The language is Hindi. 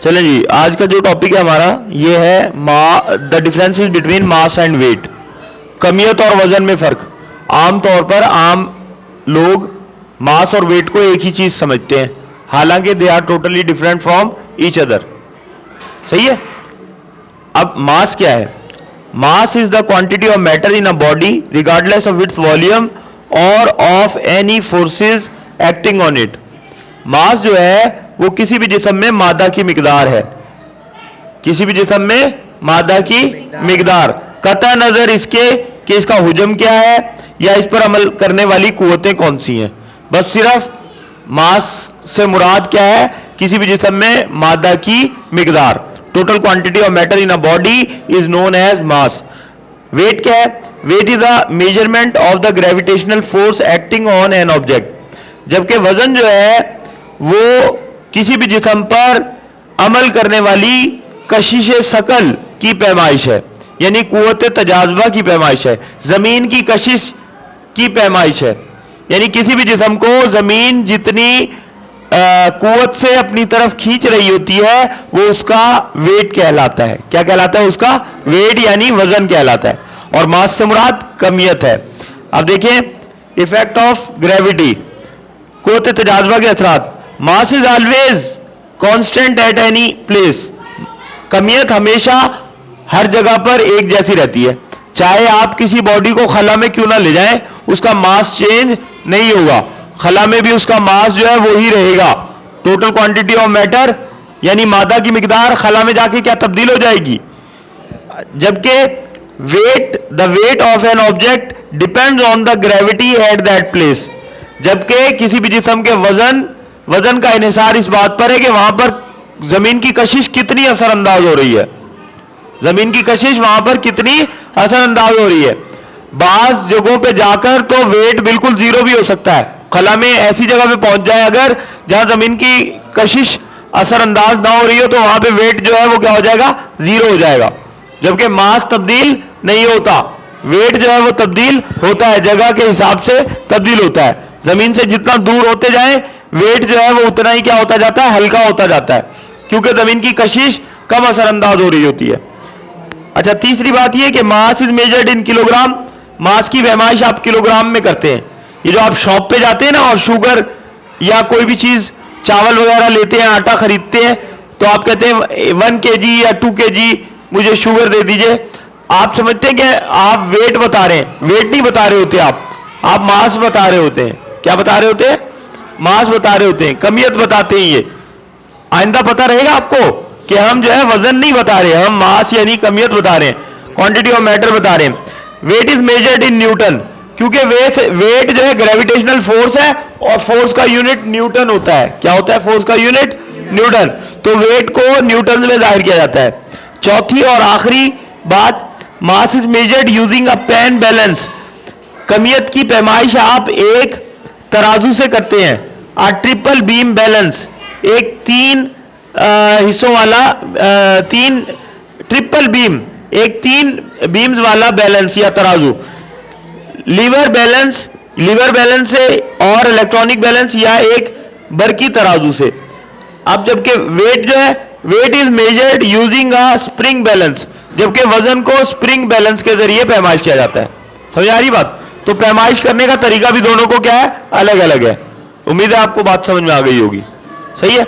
चलें जी, आज का जो टॉपिक है हमारा ये है the differences between mass and weight. कमियत और वजन में फर्क। आमतौर पर आम लोग मास और वेट को एक ही चीज समझते हैं, हालांकि they are totally different from each other. सही है। अब मास क्या है? Mass is the quantity of matter in a body regardless of its volume or of any forces acting on it. Mass जो है वो किसी भी जिस्म में मादा की मिकदार है, किसी भी जिस्म में मादा की मिकदार, कतई नजर इसके कि इसका हुजम क्या है या इस पर अमल करने वाली कुव्वतें कौन सी हैं। बस सिर्फ मास से मुराद क्या है? किसी भी जिस्म में मादा की मिकदार। Total quantity of matter in a body is known as mass. Weight क्या है? Weight is a measurement of the gravitational force acting on an object. जबकि वजन जो है वो किसी भी जिस्म पर अमल करने वाली कशिश सकल की पैमाइश है, यानी कुव्वत तजाज़बा की पैमाइश है, जमीन की कशिश की पैमाइश है। यानी किसी भी जिस्म को जमीन जितनी कुव्वत से अपनी तरफ खींच रही होती है वो उसका वेट कहलाता है। क्या कहलाता है? उसका वेट यानी वजन कहलाता है। और मास से मुराद कमियत है। अब देखें इफेक्ट ऑफ ग्रेविटी, कुव्वत तजाज़बा के असरात। Mass is always constant at any place. कमियत हमेशा हर जगह पर एक जैसी रहती है। चाहे आप किसी बॉडी को खला में क्यों ना ले जाएं, उसका मास चेंज नहीं होगा। खला में भी उसका मास जो है वो ही रहेगा। टोटल क्वांटिटी ऑफ मैटर यानी मादा की मिकदार खला में जाके क्या तब्दील हो जाएगी। जबकि the weight of an object depends on the gravity at that place. जबकि किसी भी जिस्म के वजन का इन्हिसार इस बात पर है कि वहां पर जमीन की कशिश कितनी असरअंदाज हो रही है, जमीन की कशिश वहां पर कितनी असरअंदाज हो रही है। बाज जगहों पे जाकर तो वेट बिल्कुल जीरो भी हो सकता है। खला में ऐसी जगह पे पहुंच जाए अगर जहां जमीन की कशिश असरअंदाज ना हो रही हो, तो वहां पे वेट जो है वो क्या हो जाएगा? जीरो हो जाएगा। जबकि मास तब्दील नहीं होता, वेट जो है वो तब्दील होता है, जगह के हिसाब से तब्दील होता है। जमीन से जितना दूर होते जाए वेट जो है वो उतना ही क्या होता जाता है? हल्का होता जाता है, क्योंकि जमीन की कशिश कम असरअंदाज हो रही होती है। अच्छा, तीसरी बात यह कि mass is measured in kilogram. Mass की पैमाइश आप किलोग्राम में करते हैं। ये जो आप शॉप पे जाते हैं ना और शुगर या कोई भी चीज चावल वगैरह लेते हैं, आटा खरीदते हैं, तो आप कहते हैं 1 kg या 2 kg मुझे शुगर दे दीजिए। आप समझते हैं कि आप वेट बता रहे हैं, वेट नहीं बता रहे होते आप मास बता रहे होते हैं। क्या बता रहे होते हैं? मास बता रहे होते हैं, कमियत बताते हैं। ये आइंदा पता रहेगा आपको कि हम जो है वजन नहीं बता रहे, हम मास यानी कमियत बता रहे हैं, क्वांटिटी ऑफ मैटर बता रहे हैं। Weight is measured in newton, क्योंकि वेट जो है ग्रेविटेशनल फोर्स है और फोर्स का यूनिट न्यूटन होता है। क्या होता है फोर्स का यूनिट? न्यूटन। तो वेट को न्यूटन में जाहिर किया जाता है। चौथी और आखिरी बात, mass is measured using a pan balance. कमियत की पैमाइश आप एक तराजू से करते हैं। आ ट्रिपल बीम बैलेंस, एक 3 हिस्सों वाला ट्रिपल बीम, एक 3 बीम्स वाला बैलेंस या तराजू। लीवर बैलेंस से और इलेक्ट्रॉनिक बैलेंस या एक बरकी तराजू से। अब जबकि वेट जो है, weight is measured using a spring balance, जबकि वजन को स्प्रिंग बैलेंस के जरिए पैमाइश किया जाता है। समझ आ रही बात? तो पैमाइश करने का तरीका भी दोनों को क्या है? अलग अलग है। उम्मीद है आपको बात समझ में आ गई होगी। सही है।